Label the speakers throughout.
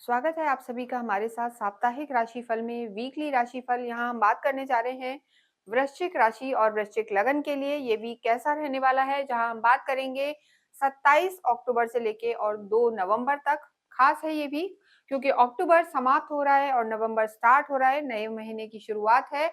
Speaker 1: स्वागत है आप सभी का हमारे साथ साप्ताहिक राशिफल में वीकली राशिफल। यहाँ हम बात करने जा रहे हैं वृश्चिक राशि और वृश्चिक लगन के लिए ये वीक कैसा रहने वाला है, जहाँ हम बात करेंगे 27 अक्टूबर से लेके और 2 नवंबर तक। खास है ये वीक क्योंकि अक्टूबर समाप्त हो रहा है और नवंबर स्टार्ट हो रहा है, नए महीने की शुरुआत है।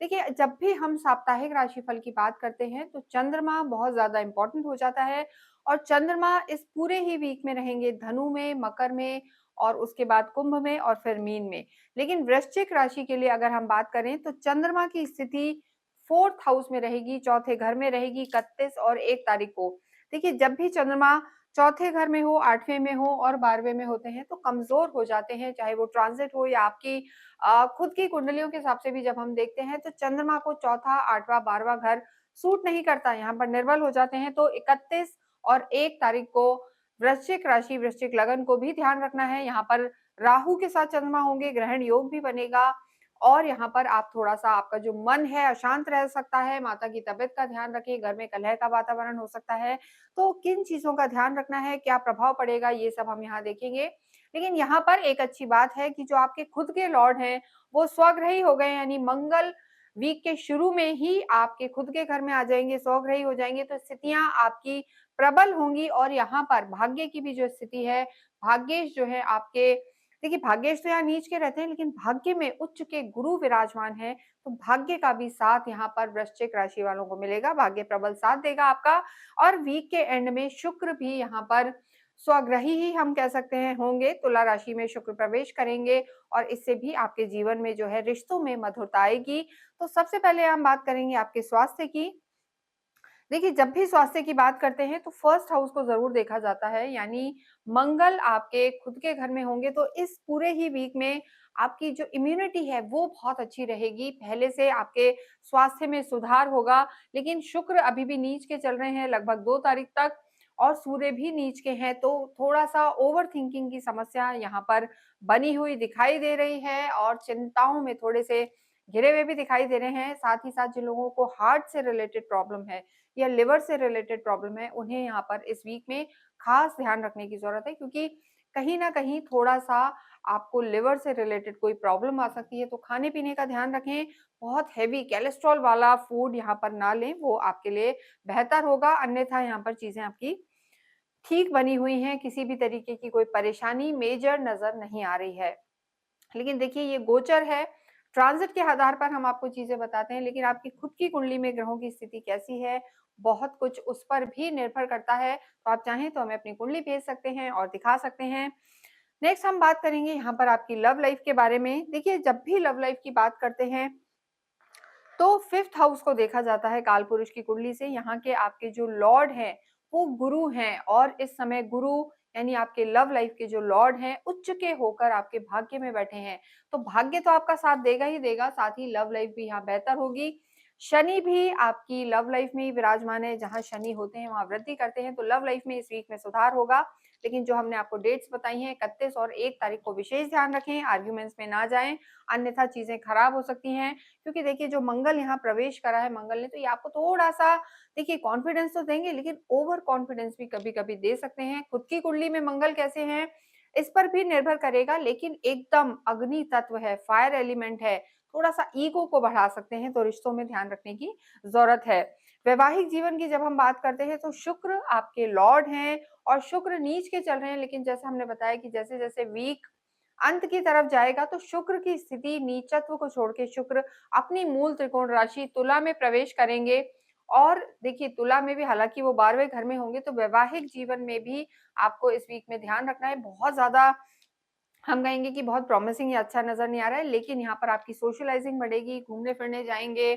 Speaker 1: देखिए, जब भी हम साप्ताहिक राशिफल की बात करते हैं तो चंद्रमा बहुत ज्यादा इंपॉर्टेंट हो जाता है। और चंद्रमा इस पूरे ही वीक में रहेंगे धनु में, मकर में और उसके बाद कुंभ में और फिर मीन में। लेकिन वृश्चिक राशि के लिए अगर हम बात करें तो चंद्रमा की स्थिति फोर्थ हाउस में रहेगी, चौथे घर में रहेगी 31 और 1 तारीख को। देखिए, जब भी चंद्रमा चौथे घर में हो, आठवें में हो और 12वें में होते हैं तो कमजोर हो जाते हैं, चाहे वो ट्रांजिट हो या आपकी खुद की कुंडलियों के हिसाब से भी जब हम देखते हैं तो चंद्रमा को चौथा, आठवां, 12वां घर सूट नहीं करता, यहाँ पर निर्बल हो जाते हैं। तो 31 और 1 तारीख को वृश्चिक राशि, वृश्चिक लगन को भी ध्यान रखना है। यहाँ पर राहु के साथ चंद्रमा होंगे, ग्रहण योग भी बनेगा और यहाँ पर आप थोड़ा-सा, आपका जो मन है अशांत रह सकता है, माता की तबीयत का ध्यान रखिए, घर में कलह का वातावरण हो सकता है। तो किन चीज़ों का ध्यान रखना है, क्या प्रभाव पड़ेगा, ये सब हम यहाँ देखेंगे। लेकिन यहाँ पर एक अच्छी बात है कि जो आपके खुद के लॉर्ड हैं, वो स्वग्रही हो गए, यानी मंगल वीक के शुरू में ही आपके खुद के घर में आ जाएँगे, स्वग्रही हो जाएँगे, तो स्थितियाँ आपकी प्रबल होंगी। और यहाँ पर भाग्य की भी जो स्थिति है, भाग्येश जो है आपके, देखिए भाग्येश तो यहाँ नीच के रहते हैं लेकिन भाग्य में उच्च के गुरु विराजमान है, तो भाग्य का भी साथ यहाँ पर वृश्चिक राशि वालों को मिलेगा, भाग्य प्रबल साथ देगा आपका। और वीक के एंड में शुक्र भी यहाँ पर स्वग्रही ही हम कह सकते हैं होंगे, तुला राशि में शुक्र प्रवेश करेंगे और इससे भी आपके जीवन में जो है रिश्तों में मधुरता आएगी। तो सबसे पहले हम बात करेंगे आपके स्वास्थ्य की। देखिए, जब भी स्वास्थ्य की बात करते हैं तो फर्स्ट हाउस को ज़रूर देखा जाता है, यानी मंगल आपके खुद के घर में होंगे तो इस पूरे ही वीक में आपकी जो इम्यूनिटी है वो बहुत अच्छी रहेगी, पहले से आपके स्वास्थ्य में सुधार होगा। लेकिन शुक्र अभी भी नीच के चल रहे हैं लगभग 2 तारीख तक और सूर्य भी नीच के हैं, तो थोड़ा-सा ओवरथिंकिंग की समस्या यहाँ पर बनी हुई दिखाई दे रही है और चिंताओं में थोड़े से घिरे हुए भी दिखाई दे रहे हैं। साथ ही साथ जिन लोगों को हार्ट से रिलेटेड प्रॉब्लम है या लिवर से रिलेटेड प्रॉब्लम है, उन्हें यहाँ पर इस वीक में खास ध्यान रखने की ज़रूरत है, क्योंकि कहीं न कहीं थोड़ा-सा आपको लिवर से रिलेटेड कोई प्रॉब्लम आ सकती है, तो खाने-पीने का ध्यान रखें। बहुत हेवी कोलेस्ट्रॉल वाला फूड यहाँ पर ना लें, वो आपके लिए बेहतर होगा, अन्यथा यहाँ पर चीज़ें आपकी ठीक बनी हुई हैं, किसी भी तरीके की कोई परेशानी मेजर नज़र नहीं आ रही है। लेकिन देखिए, ये गोचर है, ट्रांज़िट के आधार पर हम आपको चीज़ें बताते हैं, लेकिन आपकी खुद की कुंडली में ग्रहों की स्थिति कैसी है, बहुत कुछ उस पर भी निर्भर करता है। तो आप चाहें तो हमें अपनी कुंडली भेज सकते हैं और दिखा सकते हैं। नेक्स्ट हम बात करेंगे यहाँ पर आपकी लव लाइफ़ के बारे में। देखिए, जब भी लव लाइफ़ की बात करते हैं तो फिफ्थ हाउस को देखा जाता है कालपुरुष की कुंडली से। यहाँ के आपके जो लॉर्ड हैं वो गुरु हैं और इस समय गुरु यानी आपके लव लाइफ के जो लॉर्ड हैं उच्च के होकर आपके भाग्य में बैठे हैं। तो भाग्य तो आपका साथ देगा ही देगा, साथ ही लव लाइफ भी यहाँ बेहतर होगी। शनि भी आपकी लव लाइफ में ही विराजमान है, जहाँ शनि होते हैं वहां वृद्धि करते हैं, तो लव लाइफ में इस वीक में सुधार होगा। लेकिन जो हमने आपको डेट्स बताई हैं 31 और 1 तारीख को विशेष ध्यान रखें, आर्ग्यूमेंट्स में ना जाएं, अन्यथा चीजें खराब हो सकती हैं। क्योंकि देखिए, जो मंगल यहाँ प्रवेश करा है मंगल ने, तो ये आपको थोड़ा-सा, देखिए कॉन्फिडेंस तो देंगे लेकिन ओवर कॉन्फिडेंस भी कभी-कभी दे सकते हैं। खुद की कुंडली में मंगल कैसे हैं, इस पर भी निर्भर करेगा, लेकिन एकदम अग्नि तत्व है, फायर एलिमेंट है, थोड़ा-सा ईगो को बढ़ा सकते हैं, तो रिश्तों में ध्यान रखने की ज़रूरत है। वैवाहिक जीवन की जब हम बात करते हैं तो शुक्र आपके लॉर्ड हैं और शुक्र नीच के चल रहे हैं, लेकिन जैसे हमने बताया कि जैसे-जैसे वीक अंत की तरफ जाएगा तो शुक्र की स्थिति नीचत्व को छोड़ के शुक्र अपनी मूल त्रिकोण राशि तुला में प्रवेश करेंगे। और देखिए, तुला में भी हालांकि वो 12वें घर में होंगे, तो वैवाहिक जीवन में भी आपको इस वीक में ध्यान रखना है। बहुत ज्यादा हम कहेंगे कि बहुत प्रॉमिसिंग या अच्छा नजर नहीं आ रहा है, लेकिन यहाँ पर आपकी सोशलाइजिंग बढ़ेगी, घूमने फिरने जाएंगे,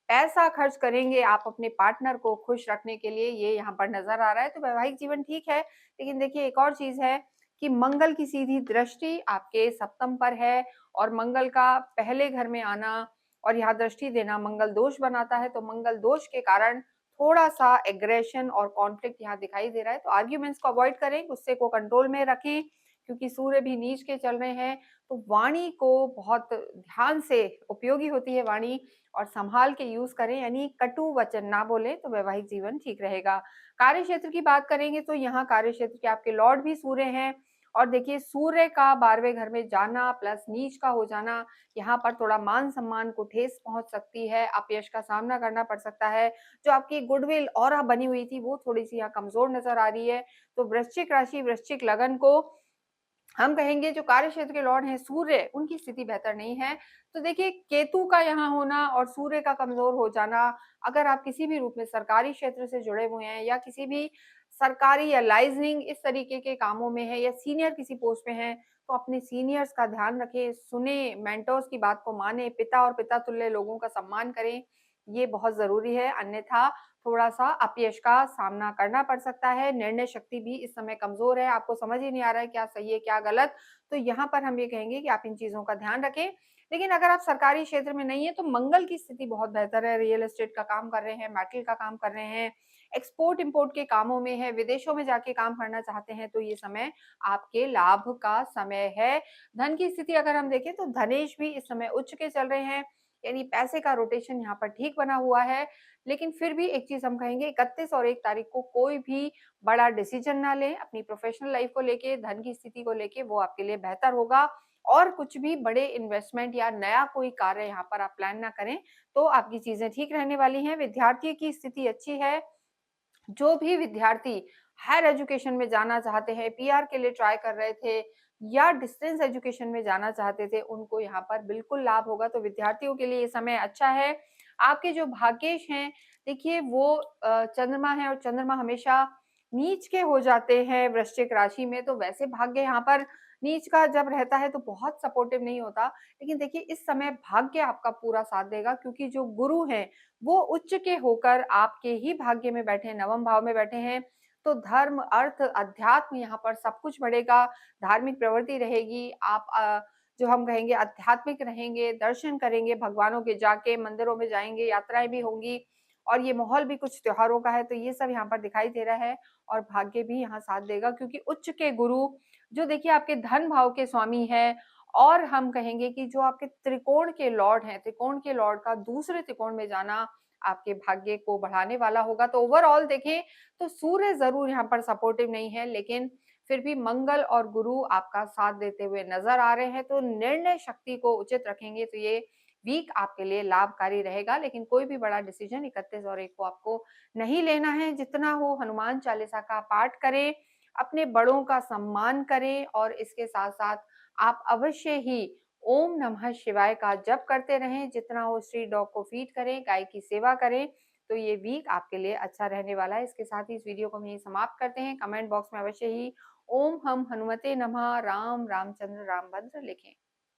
Speaker 1: पैसा खर्च करेंगे आप अपने पार्टनर को खुश रखने के लिए, ये यहाँ पर नजर आ रहा है। तो वैवाहिक जीवन ठीक है, लेकिन देखिए एक और चीज है कि मंगल की सीधी दृष्टि आपके सप्तम पर है और मंगल का पहले घर में आना और यहाँ दृष्टि देना मंगल दोष बनाता है, तो मंगल दोष के कारण थोड़ा सा एग्रेशन और कॉन्फ्लिक्ट यहाँ दिखाई दे रहा है। तो आर्ग्यूमेंट्स को अवॉइड करें, गुस्से को कंट्रोल में रखें, क्योंकि सूर्य भी नीच के चल रहे हैं, तो वाणी को बहुत ध्यान से, उपयोगी होती है वाणी, और संभाल के यूज करें, यानी कटु वचन ना बोले, तो वैवाहिक जीवन ठीक रहेगा। कार्य क्षेत्र की बात करेंगे तो यहाँ कार्य क्षेत्र के आपके लॉर्ड भी सूर्य हैं और देखिए सूर्य का 12वें घर में जाना प्लस नीच का हो जाना, यहाँ पर थोड़ा मान-सम्मान को ठेस पहुँच सकती है, अपयश का सामना करना पड़ सकता है। जो आपकी गुडविल ऑरा बनी हुई थी, वो थोड़ी-सी यहाँ कमज़ोर नज़र आ रही है। तो वृश्चिक राशि, वृश्चिक लगन को हम कहेंगे जो कार्यक्षेत्र के लॉर्ड हैं सूर्य, उनकी स्थिति बेहतर नहीं है। तो देखिए केतु का यहाँ होना और सूर्य का कमज़ोर हो जाना, अगर आप किसी भी रूप में सरकारी क्षेत्र से जुड़े हुए हैं या किसी भी सरकारी या लाइज़निंग इस तरीके के कामों में हैं या सीनियर किसी पोस्ट पे हैं, तो अपने सीनियर्स का ध्यान रखें, सुनें, मेंटर्स की बात को मानें, पिता और पिता तुल्य लोगों का सम्मान करें, ये बहुत ज़रूरी है। अन्यथा थोड़ा-सा अपयश का सामना करना पड़ सकता है, निर्णय शक्ति भी इस समय कमज़ोर है, आपको समझ ही नहीं आ रहा है क्या सही है, क्या गलत। तो यहाँ पर हम ये कहेंगे कि आप इन चीज़ों का ध्यान रखें। लेकिन अगर आप सरकारी क्षेत्र में नहीं हैं, तो मंगल की स्थिति बहुत बेहतर है, रियल एस्टेट का काम कर रहे हैं, मेटल का काम कर रहे हैं, एक्सपोर्ट-इम्पोर्ट के कामों में हैं, विदेशों में जाके काम करना चाहते हैं, तो ये समय आपके लाभ का समय है। धन की स्थिति अगर हम देखें, तो धनेश भी इस समय उच्च के चल रहे हैं, यानी पैसे का रोटेशन यहाँ पर ठीक बना हुआ है। लेकिन फिर भी एक चीज़ हम कहेंगे 31 और 1 तारीख को कोई भी बड़ा डिसीजन ना लें, अपनी प्रोफ़ेशनल लाइफ़ को लेके, धन की स्थिति को लेके, वो आपके लिए बेहतर होगा और कुछ भी बड़े इन्वेस्टमेंट या नया कोई कार्य यहाँ पर आप प्लान ना करें, तो आपकी चीज़ें ठीक रहने वाली हैं। विद्यार्थियों की स्थिति अच्छी है, जो भी विद्यार्थी हायर एजुकेशन में जाना चाहते हैं, पीआर के लिए ट्राई कर रहे थे या डिस्टेंस एजुकेशन में जाना चाहते थे, उनको यहाँ पर बिल्कुल लाभ होगा। तो विद्यार्थियों के लिए ये समय अच्छा है। आपके जो भाग्येश हैं, देखिए वो चंद्रमा है और चंद्रमा हमेशा नीच के हो जाते हैं वृश्चिक राशि में, तो वैसे भाग्य यहाँ पर नीच का जब रहता है तो बहुत सपोर्टिव नहीं होता। लेकिन देखिए इस समय भाग्य आपका पूरा साथ देगा क्योंकि जो गुरु हैं, वो उच्च के होकर आपके ही भाग्य में बैठे हैं, नवम भाव में बैठे हैं। तो धर्म, अर्थ, अध्यात्म यहाँ पर सब कुछ बढ़ेगा, धार्मिक प्रवृत्ति रहेगी, आप जो हम कहेंगे आध्यात्मिक रहेंगे, दर्शन करेंगे भगवानों के जाके, मंदिरों में जाएँगे, यात्राएँ भी होंगी और ये माहौल भी कुछ त्योहारों का है, तो ये सब यहाँ पर दिखाई दे रहा है और भाग्य भी यहाँ साथ देगा क्योंकि उच्च के गुरु जो देखिए आपके धन भाव के स्वामी हैं और हम कहेंगे कि जो आपके त्रिकोण के लॉर्ड हैं, त्रिकोण के लॉर्ड का दूसरे त्रिकोण में जाना आपके भाग्य को बढ़ाने वाला होगा। तो ओवरऑल देखें तो सूर्य ज़रूर यहाँ पर सपोर्टिव नहीं है, लेकिन फिर भी मंगल और गुरु आपका साथ देते हुए नज़र आ रहे हैं। तो निर्णय शक्ति को उचित रखेंगे तो ये वीक आपके लिए लाभकारी रहेगा। लेकिन कोई भी बड़ा डिसीजन 31 और 1 को आपको नहीं लेना है। जितना हो हनुमान चालीसा का पाठ करें, अपने बड़ों का सम्मान करें और इसके साथ-साथ आप अवश्य ही ओम नमः शिवाय का जप करते रहें, जितना हो स्ट्रीट डॉग को फीड करें, गाय की सेवा करें, तो ये वीक आपके लिए अच्छा रहने वाला है। इसके साथ ही इस वीडियो को हम यहीं समाप्त करते हैं। कमेंट बॉक्स में अवश्य ही ओम हम हनुमते नमः, राम, रामचंद्र, रामभद्र लिखें।